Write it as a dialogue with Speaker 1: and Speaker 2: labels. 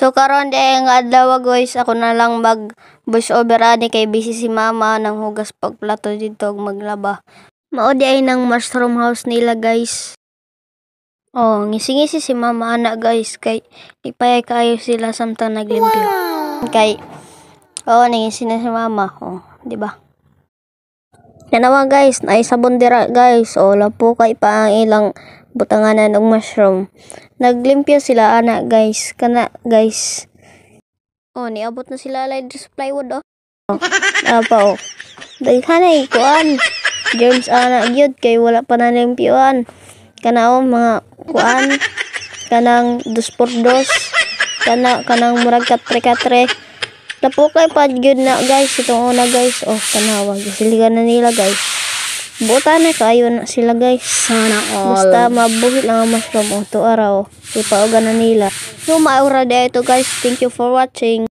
Speaker 1: So karon day nga adlaw guys, ako na lang mag voice over ani kay busy si mama nang hugas pagplato dito ug maglaba. Mao di ay nang mushroom house nila guys. Oh, ngisi-ngisi si mama ana guys kay ipayay kayo sila samtang naglimpyo. Kay nangisi na si mama. Oh, di ba? Yan naman guys, naisabon dira guys. Lapo kay pa ang ilang butanganan og mushroom. Naglimpyo sila ana guys. Kana guys. Niabot na sila like this plywood Apa daghanay kuan. Germs ana gyud kay wala pa nalimpyoan. Kana mga kuan kanang 2x2 kanang murag katre-katre. Lapo kay pa gyud na guys itong una guys. Tanawa gisiligan na nila guys. Buta na kayo na sila guys. Sana all. Basta mabuhi lang ang mushroom. To araw. Ipaugan na nila. So maura dito guys. Thank you for watching.